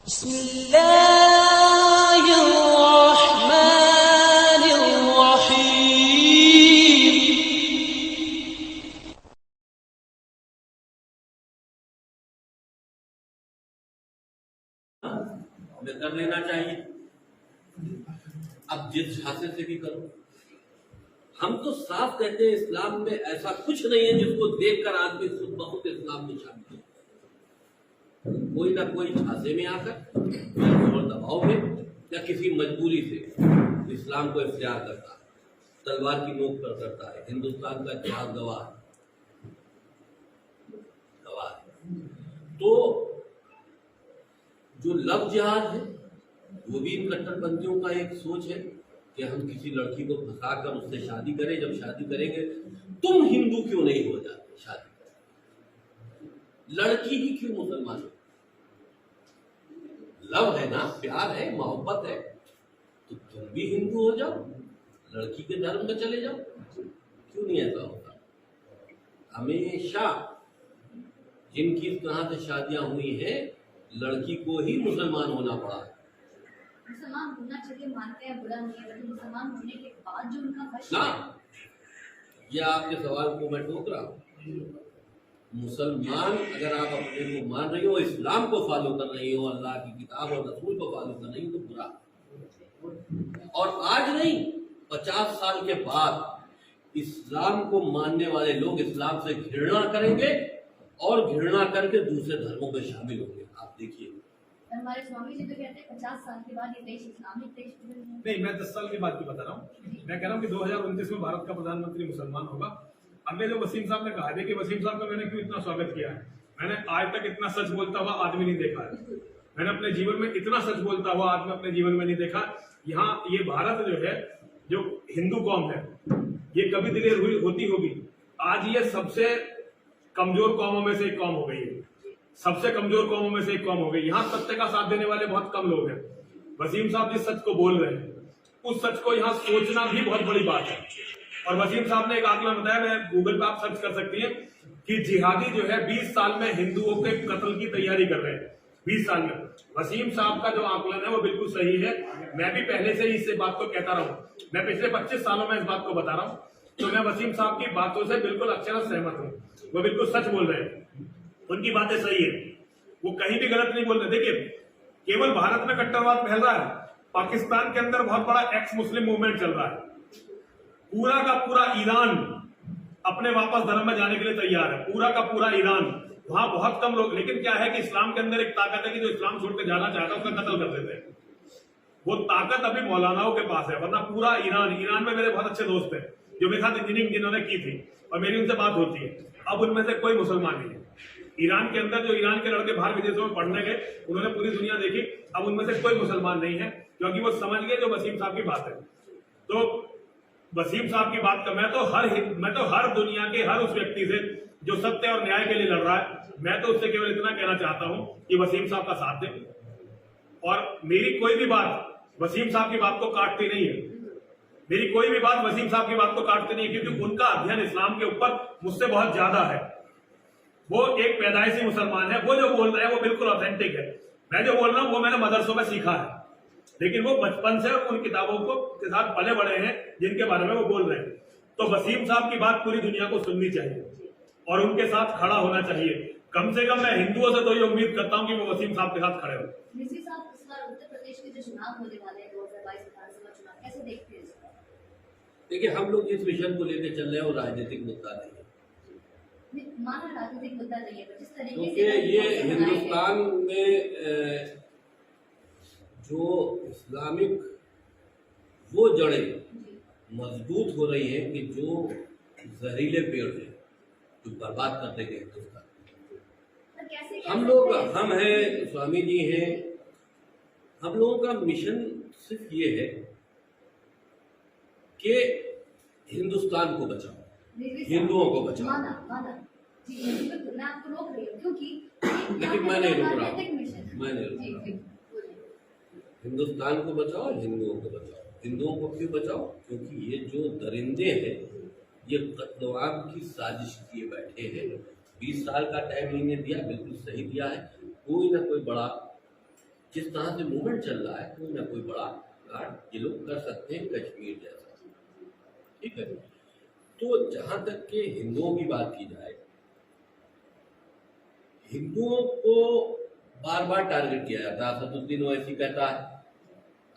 बिस्मिल्लाहिर्रहमानिर्रहीम। हमें कर लेना चाहिए। अब जिस झांसे से भी करो, हम तो साफ कहते हैं इस्लाम में ऐसा कुछ नहीं है जिसको देखकर आदमी खुद ब खुद इस्लाम में शामिल हो। कोई ना कोई झांसे में आकर या जोर दबाव में या किसी मजबूरी से इस्लाम को इख्तियार करता है, तलवार की नोक पर करता है। हिंदुस्तान का इतिहास गवाह है। तो जो लव जिहाद है वो भी इन कट्टरपंथियों का एक सोच है कि हम किसी लड़की को फंसाकर उससे शादी करें। जब शादी करेंगे, तुम हिंदू क्यों नहीं हो जाते? शादी लड़की ही क्यों मुसलमान हो? लव है ना, प्यार है, मोहब्बत है, तो तुम भी हिंदू हो जाओ, लड़की के धर्म में चले जाओ। क्यों नहीं ऐसा होता? हमेशा जिनकी इस तरह से शादियां हुई हैं, लड़की को ही मुसलमान होना पड़ा। मुसलमान होना चाहिए, मानते हैं, बुरा नहीं है, लेकिन मुसलमान होने के बाद जो उनका हक ना, ये आपके सवाल को मैं टोक रहा हूँ। मुसलमान अगर आप अपने को मान रही हो, इस्लाम को फॉलो कर रही हो, अल्लाह की किताब और रसूल को फॉलो कर रही हो, तो बुरा। और आज नहीं, 50 साल के बाद इस्लाम को मानने वाले लोग इस्लाम से घृणा करेंगे और घृणा करके दूसरे धर्मों में शामिल होंगे। आप देखिए, हमारे स्वामी जी तो कहते हैं 50 साल के बाद ये देश इस्लामिक देश नहीं, मैं 10 साल की बात की बता रहा हूँ। मैं कह रहा हूँ कि 2029 में भारत का प्रधानमंत्री मुसलमान होगा। अब जो वसीम साहब ने कहा, देखिए वसीम साहब का मैंने क्यों इतना स्वागत किया है। मैंने आज तक इतना सच बोलता हुआ आदमी नहीं देखा है। मैंने अपने जीवन में इतना सच बोलता हुआ आदमी अपने जीवन में नहीं देखा। यहाँ ये भारत जो है, जो हिंदू कौम है, ये कभी दिलेर हुई होती होगी। आज ये सबसे कमजोर कौमों में से एक कौम हो गई है। सबसे कमजोर कौमों में से एक कौम हो गई। यहाँ सत्य का साथ देने वाले बहुत कम लोग हैं। वसीम साहब जिस सच को बोल रहे हैं, उस सच को यहाँ सोचना भी बहुत बड़ी बात है। और वसीम साहब ने एक आंकड़ा बताया, मैं गूगल पे आप सर्च कर सकती हैं, कि जिहादी जो है 20 साल में हिंदुओं के कत्ल की तैयारी कर रहे हैं। 20 साल में वसीम साहब का जो आंकलन है वो बिल्कुल सही है। मैं भी पहले से ही इस बात को कहता रहा हूँ। मैं पिछले 25 सालों में इस बात को बता रहा हूँ। तो मैं वसीम साहब की बातों से बिल्कुल अक्षरशः सहमत हूँ। वो बिल्कुल सच बोल रहे हैं, उनकी बातें सही है, वो कहीं भी गलत नहीं बोल रहे। देखिए, केवल भारत में कट्टरवाद फैल रहा है, पाकिस्तान के अंदर बहुत बड़ा एक्स मुस्लिम मूवमेंट चल रहा है। पूरा का पूरा ईरान अपने वापस धर्म में जाने के लिए तैयार है। पूरा का पूरा ईरान, वहां बहुत कम लोग, लेकिन क्या है कि इस्लाम के अंदर एक ताकत है कि जो इस्लाम छोड़ के जाना चाहता है उसका कत्ल कर देते हैं। वो ताकत अभी मौलानाओं के पास है, वरना पूरा ईरान में मेरे बहुत अच्छे दोस्त हैं जो मेरे साथ इंजीनियरिंग जिन्होंने की थी और मेरी उनसे बात होती है। अब उनमें से कोई मुसलमान नहीं है। ईरान के अंदर जो ईरान के लड़के बाहर विदेशों में पढ़ने गए, उन्होंने पूरी दुनिया देखी। अब उनमें से कोई मुसलमान नहीं है, क्योंकि वो समझ गए जो वसीम साहब की बात है। तो वसीम साहब की बात का मैं तो हर दुनिया के हर उस व्यक्ति से जो सत्य और न्याय के लिए लड़ रहा है, मैं तो उससे केवल इतना कहना चाहता हूं कि वसीम साहब का साथ दें। और मेरी कोई भी बात वसीम साहब की बात को काटती नहीं है। मेरी कोई भी बात वसीम साहब की बात को काटती नहीं है, क्योंकि उनका अध्ययन इस्लाम के ऊपर मुझसे बहुत ज्यादा है। वो एक पैदाइशी मुसलमान है। वो जो बोल रहे हैं वो बिल्कुल ऑथेंटिक है। मैं जो बोल रहा हूं वो मैंने मदरसों में सीखा है, लेकिन वो बचपन से उन किताबों को के साथ पले बड़े हैं जिनके बारे में वो बोल रहे हैं। तो वसीम साहब की बात पूरी दुनिया को सुननी चाहिए और उनके साथ खड़ा होना चाहिए। कम से कम मैं हिंदुओं से तो ये उम्मीद करता हूं कि वो वसीम साहब के साथ खड़े हो। उत्तर प्रदेश के जो चुनाव होने वाले हैं 2022 विधानसभा चुनाव, कैसे देखते हैं? देखिए, हम लोग जिस विषय को लेकर चल रहे हैं वो राजनीतिक मुद्दा नहीं है। माना राजनीतिक मुद्दा नहीं है, जिस तरीके क्योंकि ये हिंदुस्तान में जो इस्लामिक वो जड़ें मजबूत हो रही हैं कि जो जहरीले पेड़ हैं जो बर्बाद कर देंगे हिंदुस्तान। हम लोग, हम हैं, स्वामी जी हैं, हम लोगों का मिशन सिर्फ ये है कि हिंदुस्तान को बचाओ, हिंदुओं को बचाओ। मैं आपको रोक रही हूँ क्योंकि लेकिन मैं नहीं रोक रहा हूँ। हिंदुस्तान को बचाओ, हिंदुओं को बचाओ। हिंदुओं को क्यों बचाओ? क्योंकि ये जो दरिंदे हैं ये कत्लेआम की साजिश किए बैठे हैं। 20 साल का टाइम इन्हें दिया, बिल्कुल सही दिया है। कोई ना कोई बड़ा जिस तरह से मूवमेंट चल रहा है कोई ना कोई बड़ा कांड ये लोग कर सकते हैं कश्मीर जैसा, ठीक है। तो जहां तक के हिंदुओं की बात की जाए, हिंदुओं को बार बार टारगेट किया जाता है। असदुद्दीन ओवैसी कहता है,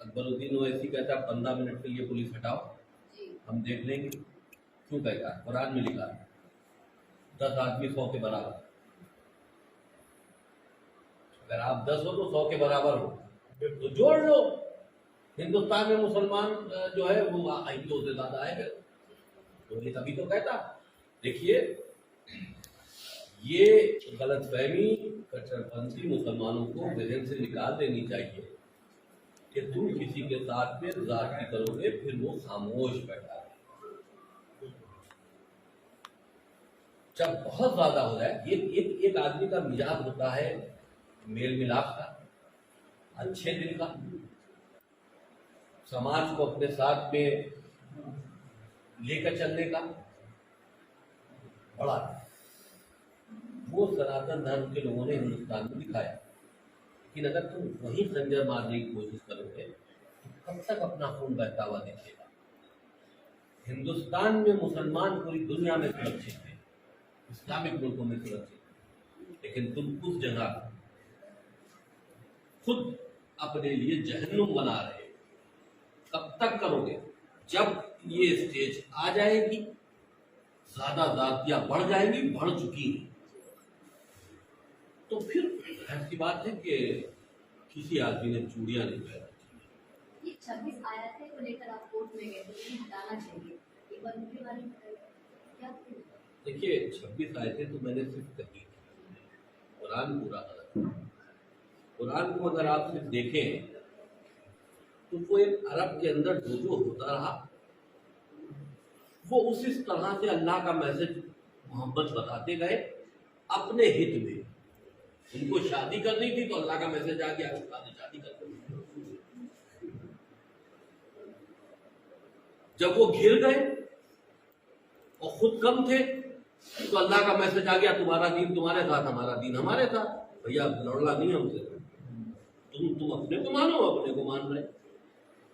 अकबरुद्दीन ओवैसी कहता है 15 मिनट के लिए पुलिस हटाओ, हम देख लेंगे। क्यों कहता है? कुरान में लिखा है 10 आदमी 100 के बराबर। अगर आप 10 हो तो 100 के बराबर हो तो जोड़ लो। हिंदुस्तान में मुसलमान जो है वो हिंदुओं से ज्यादा है, तो ये तभी तो कहता। देखिए, ये गलतफहमी कट्टरपंथी मुसलमानों को विजन से निकाल देनी चाहिए कि तुम किसी के साथ में जाति करोगे फिर वो खामोश बैठा है। जब बहुत ज्यादा हो जाए, एक आदमी का मिजाज होता है मेल मिलाप का, अच्छे दिल का, समाज को अपने साथ में लेकर चलने का बड़ा, वो सनातन धर्म के लोगों ने हिंदुस्तान में दिखाया। लेकिन अगर तुम वही खंजर मारने की कोशिश करोगे तो कब तक अपना खून बहता हुआ दिखेगा? हिंदुस्तान में मुसलमान पूरी दुनिया में सुरक्षित है, इस्लामिक मुल्कों में सुरक्षित है, लेकिन तुम उस जगह खुद अपने लिए जहन्नुम बना रहे हो। कब तक करोगे? जब ये स्टेज आ जाएगी, ज्यादा जातियां बढ़ जाएंगी, बढ़ चुकी हैं, तो फिर ऐसी बात है कि किसी आदमी ने चूड़ियां नहीं पहना। ये 26 आयतें को लेकर आप कोर्ट में गए थे, इन्हें हटाना चाहिए, एक बार उनके बारे में बताइए क्या? देखिए, 26 आयतें तो मैंने सिर्फ कही थी, कुरान पूरा अलग है। कुरान को अगर आप सिर्फ देखें तो वो एक अरब के अंदर जो होता रहा वो उसी तरह से अल्लाह का मैसेज मोहम्मद बताते गए अपने हित में। उनको शादी करनी थी तो अल्लाह का मैसेज आ गया, शादी कर दी। जब वो घिर गए और खुद कम थे तो अल्लाह का मैसेज आ गया, तुम्हारा दीन तुम्हारे साथ, हमारा दीन हमारे साथ, भैया लड़ना नहीं हमसे, तुम अपने को मानो, अपने को मान रहे।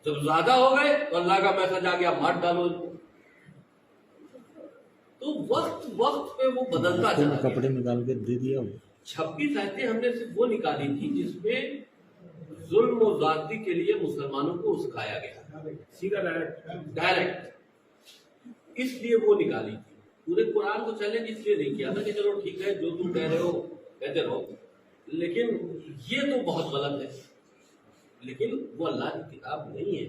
जब ज्यादा हो गए तो अल्लाह का मैसेज आ गया, मार डालो। तो वक्त वक्त पे वो बदलता चला, कपड़े निकाल के दे दिया। 26 आयतें हमने सिर्फ वो निकाली थी जिसमें जुल्म और जाति के लिए मुसलमानों को उस्काया गया, सीधा डायरेक्ट, इसलिए वो निकाली थी। पूरे कुरान को चैलेंज इसलिए नहीं किया था कि चलो ठीक है जो तुम कह रहे हो कहते रहो, लेकिन ये तो बहुत गलत है। लेकिन वो अल्लाह की किताब नहीं है।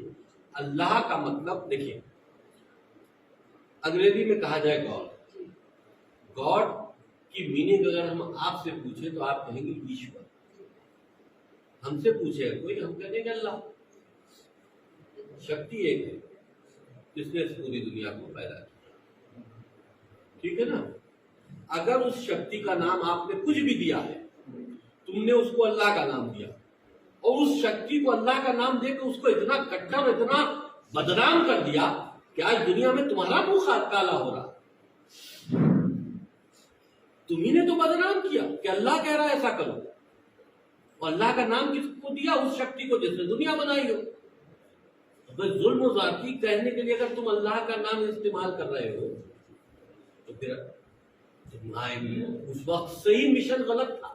अल्लाह का मतलब देखिए, अंग्रेजी में कहा जाए गॉड, गॉड की मीनिंग अगर हम आपसे पूछे तो आप कहेंगे ईश्वर। हमसे पूछे कोई, हम कहेंगे अल्लाह। शक्ति एक है जिसने इस पूरी दुनिया को पैदा किया, ठीक है ना। अगर उस शक्ति का नाम आपने कुछ भी दिया है, तुमने उसको अल्लाह का नाम दिया और उस शक्ति को अल्लाह का नाम देकर उसको इतना कट्टर, इतना बदनाम कर दिया कि आज दुनिया में तुम्हारा मुंह काला हो रहा। तुम्ही ने तो बदनाम किया कि अल्लाह कह रहा है ऐसा करो, और अल्लाह का नाम किसको दिया? उस शक्ति को जिसने दुनिया बनाई हो। तो जुल्म और जाति कहने के लिए अगर तुम अल्लाह का नाम इस्तेमाल कर रहे हो तो फिर उस वक्त सही मिशन गलत था।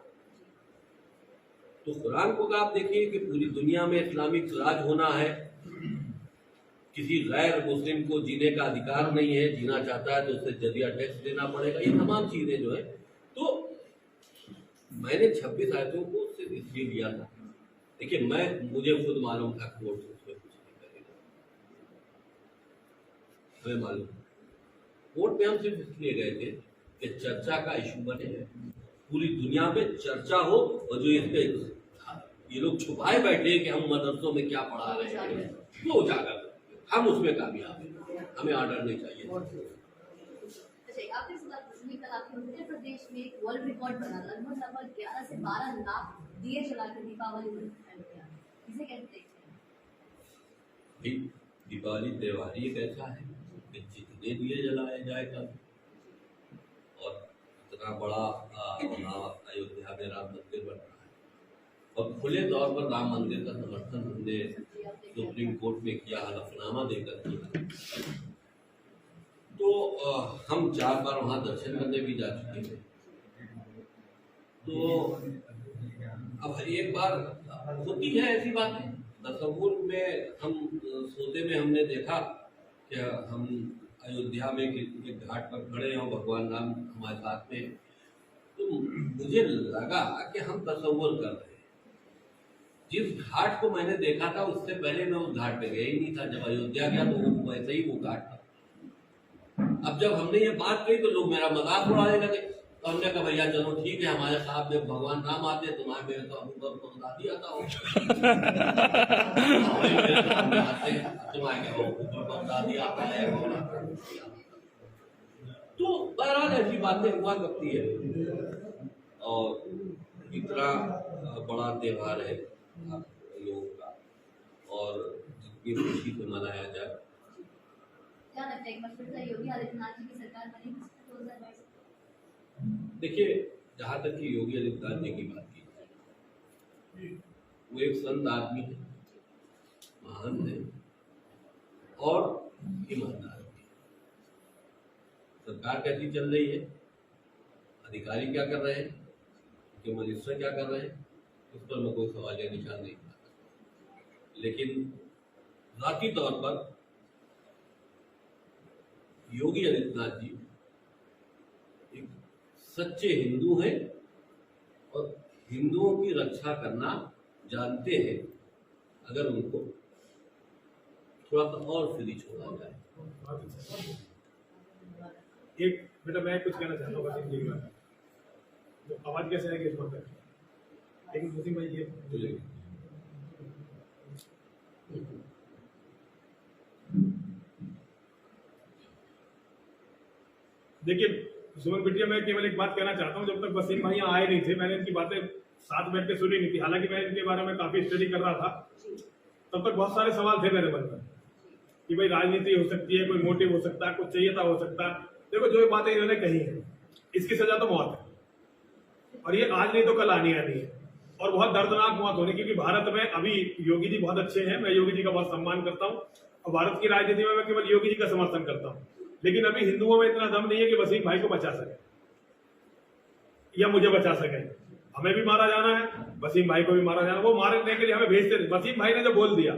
तो कुरान को आप देखिए कि पूरी दुनिया में इस्लामिक राज होना है, किसी गैर मुस्लिम को जीने का अधिकार नहीं है, जीना चाहता है तो उसे जजिया टैक्स देना पड़ेगा, ये तमाम चीजें जो है। तो मैंने 26 आयतों को सिर्फ इसलिए लिया था। देखिए, मुझे खुद मालूम था कोर्ट उसमें कुछ नहीं करेगा, हमें मालूम। कोर्ट में हम सिर्फ इसलिए गए थे कि चर्चा का इशू बने, पूरी दुनिया में चर्चा हो, और जो इस पे ये लोग छुपाए बैठे कि हम मदरसों में क्या पढ़ा रहे हैं वो उजागर, हम उसमें कामयाब हैं। हमें ऑर्डर नहीं चाहिए। उत्तर प्रदेश में एक वर्ल्ड रिकॉर्ड बना, लगभग 11 से 12 लाख दिए जला के दीपावली इसे कहते हैं। दीपावली त्योहार एक ऐसा है कि जितने दिए जलाए जाए तब, और इतना बड़ा अयोध्या में राम मंदिर बन रहा है, और खुले तौर पर राम मंदिर का समर्थन हमने सुप्रीम कोर्ट में किया, हलफनामा देकर किया। तो हम 4 बार वहाँ दर्शन करने भी जा चुके हैं। तो अब एक बार होती है ऐसी बातें, तसव्वुर में हम सोते में हमने देखा कि हम अयोध्या में किसी घाट पर खड़े हैं, भगवान राम हमारे साथ में, तो मुझे लगा कि हम तसव्वुर कर रहे हैं। जिस घाट को मैंने देखा था उससे पहले मैं उस घाट पे गया ही नहीं था। जब अयोध्या गया तो वैसे ही वो घाट था। अब जब हमने ये बात कही तो लोग मेरा मजाक उड़ाने लगे। तो हमने कहा भैया चलो ठीक है, हमारे साथ में भगवान राम आते, तुम्हारे मेरे तो ऊपर बगदादी आता हो, तुम्हारे क्या ऊपर बगदादी आता है। तो बहरहाल ऐसी बातें हुआ करती है। और इतना बड़ा त्योहार है लोगों का, और जितनी खुशी से मनाया जाए। क्या लगता है एक बार फिर से योगी आदित्यनाथ जी की सरकार बनेगी 2022? देखिए, जहाँ तक कि योगी आदित्यनाथ जी की बात की जाए, वो एक संत आदमी है, महान है और ईमानदार है। सरकार कैसी चल रही है, अधिकारी क्या कर रहे हैं, उनके मिनिस्टर क्या कर रहे हैं, उस पर मैं कोई सवाल या निशान नहीं करता। लेकिन जाती तौर पर योगी आदित्यनाथ जी एक सच्चे हिंदू हैं और हिंदुओं की रक्षा करना जानते हैं, अगर उनको थोड़ा सा और फ्री छोड़ा जाए। एक बेटा मैं कुछ कहना चाहता हूँ वसीम जी का, तो आवाज कैसे आएगी इस वक्त? लेकिन वसीम भाई ये देखिए सुमन बिटिया, मैं केवल एक बात कहना चाहता हूँ, जब तक वसीम भाई यहाँ आए नहीं थे मैंने इनकी बातें साथ बैठ के सुनी नहीं थी। हालांकि मैं इनके बारे में काफी स्टडी कर रहा था, तब तक बहुत सारे सवाल थे मेरे मन में कि भाई राजनीति हो सकती है, कोई मोटिव हो सकता है, कुछ चाहिएता हो सकता है। देखो जो बातें इन्होंने कही है, इसकी सजा तो मौत है, और ये आज नहीं तो कल आनी है, और बहुत दर्दनाक मौत होनी। क्योंकि भारत में अभी योगी जी बहुत अच्छे हैं, मैं योगी जी का बहुत सम्मान करता हूँ, और भारत की राजनीति में मैं केवल योगी जी का समर्थन करता हूँ। लेकिन अभी हिंदुओं में इतना दम नहीं है कि वसीम भाई को बचा सके या मुझे बचा सके। हमें भी मारा जाना है, वसीम भाई को भी मारा जाना। वो मारने के लिए हमें भेजते। वसीम भाई ने जो बोल दिया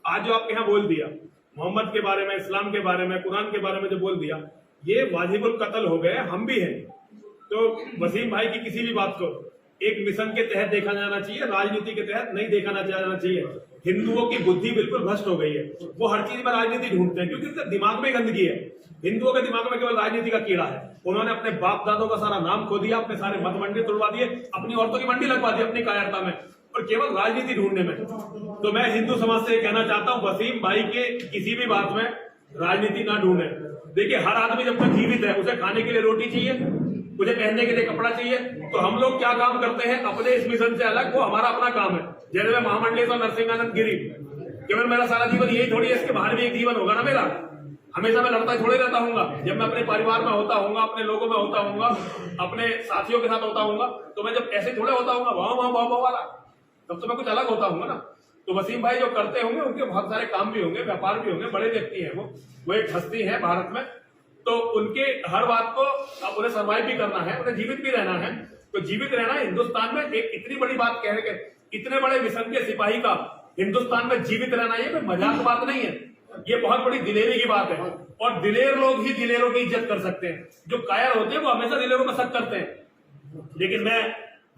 आज, जो आपके यहाँ बोल दिया मोहम्मद के बारे में, इस्लाम के बारे में, कुरान के बारे में जो बोल दिया, ये वाजिबुल कत्ल हो गए। हम भी हैं, तो वसीम भाई की किसी भी बात को एक मिशन के तहत देखा जाना चाहिए, राजनीति के तहत नहीं देखा जाना चाहिए। हिंदुओं की बुद्धि बिल्कुल भ्रष्ट हो गई है, वो हर चीज में राजनीति ढूंढते हैं, क्योंकि उनके दिमाग में गंदगी है। हिंदुओं के दिमाग में केवल राजनीति का कीड़ा है। उन्होंने अपने बाप दादों का सारा नाम खो दिया, अपने सारे मत मंडी तोड़वा दिए, अपनी औरतों की मंडी लगवा दी अपनी कायरता में, और केवल राजनीति ढूंढने में। तो मैं हिंदू समाज से कहना चाहता हूँ, वसीम भाई के किसी भी बात में राजनीति ना ढूंढे। देखिए, हर आदमी जब तक जीवित है उसे खाने के लिए रोटी चाहिए, मुझे पहनने के लिए कपड़ा चाहिए। तो हम लोग क्या काम करते हैं अपने इस मिशन से अलग, वो हमारा अपना काम है। जैसे मैं महामंडलेश्वर नरसिंहानंद गिरी, केवल मेरा सारा जीवन यही थोड़ी है, इसके बाहर भी एक जीवन होगा ना मेरा। हमेशा मैं लड़ता थोड़े रहता हूँ। जब मैं अपने परिवार में होता हूँ, अपने लोगों में होता हूँ, अपने साथियों के साथ होता हूँ, तो मैं जब ऐसे थोड़े होता हूँ वाह वाला, तब तो मैं कुछ अलग होता हूँ ना। तो वसीम भाई जो करते होंगे, उनके बहुत सारे काम भी होंगे, व्यापार भी होंगे, बड़े व्यक्ति हैं वो एक हस्ती है भारत में। तो उनके हर बात को अब उन्हें सर्वाइव भी करना है, उन्हें जीवित भी रहना है। तो जीवित रहना हिंदुस्तान में एक इतनी बड़ी बात कह के, इतने बड़े मिशन के सिपाही का हिंदुस्तान में जीवित रहना, ये कोई मजाक की बात नहीं है, ये बहुत बड़ी दिलेरी की बात है। और दिलेर लोग ही दिलेरों की इज्जत कर सकते हैं, जो कायर होते हैं वो हमेशा दिलेरों पर शक करते हैं। लेकिन मैं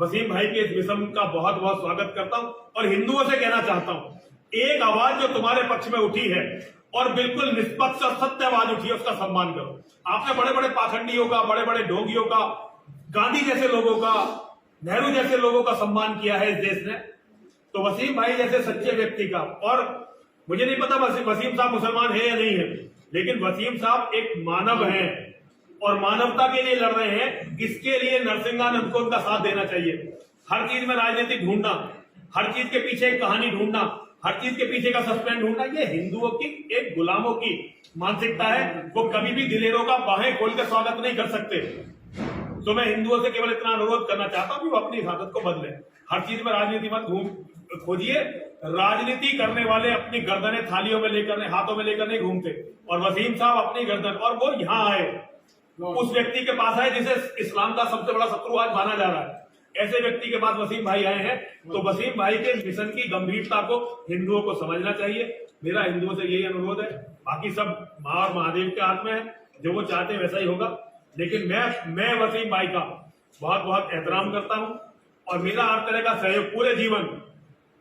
वसीम भाई के इस मिशन का बहुत बहुत स्वागत करता हूं, और हिंदुओं से कहना चाहता हूं, एक आवाज जो तुम्हारे पक्ष में उठी है और बिल्कुल निष्पक्ष और सत्य आवाज उठी है, उसका सम्मान करो। आपने बड़े बड़े पाखंडियों का, बड़े बड़े ढोंगियों का, गांधी जैसे लोगों का, नेहरू जैसे लोगों का सम्मान किया है इस देश ने, तो वसीम भाई जैसे सच्चे व्यक्ति का। और मुझे नहीं पता वसीम साहब मुसलमान है या नहीं है, लेकिन वसीम साहब एक मानव हैं और मानवता के लिए लड़ रहे हैं। इसके लिए नरसिंहानंद को उनका साथ देना चाहिए। हर चीज में राजनीति ढूंढना, हर चीज के पीछे एक कहानी ढूंढना, हर चीज के पीछे का सस्पेंड ढूंढना, ये हिंदुओं की एक गुलामों की मानसिकता है। वो कभी भी दिलेरों का बाहें खोल कर स्वागत नहीं कर सकते। तो मैं हिंदुओं से केवल इतना अनुरोध करना चाहता हूं कि वो अपनी इबादत को बदलें। हर चीज में राजनीति मत खोजिए। राजनीति करने वाले अपनी गर्दनें थालियों में लेकर नहीं, हाथों में लेकर नहीं घूमते। और वसीम साहब अपनी गर्दन, और वो यहाँ आए, उस व्यक्ति के पास आए जिसे इस्लाम का सबसे बड़ा शत्रु आज माना जा रहा है, ऐसे व्यक्ति के पास वसीम भाई आए हैं। तो वसीम भाई के मिशन की गंभीरता को हिंदुओं को समझना चाहिए। मेरा हिंदुओं से यही अनुरोध है। बाकी सब माँ और महादेव के हाथ में है, जो वो चाहते हैं वैसा ही होगा। लेकिन मैं वसीम भाई का बहुत बहुत एहतराम करता हूं और मेरा हर तरह का सहयोग पूरे जीवन।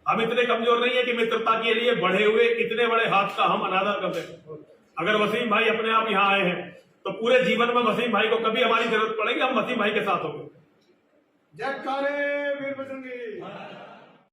हम इतने कमजोर नहीं है कि मित्रता के लिए बढ़े हुए इतने बड़े हाथ का हम अनादर करते हैं। अगर वसीम भाई अपने आप यहाँ आए हैं तो पूरे जीवन में वसीम भाई को कभी हमारी जरूरत पड़ेगी, हम वसीम भाई के साथ होंगे। जयकारे वीर बजरंगी।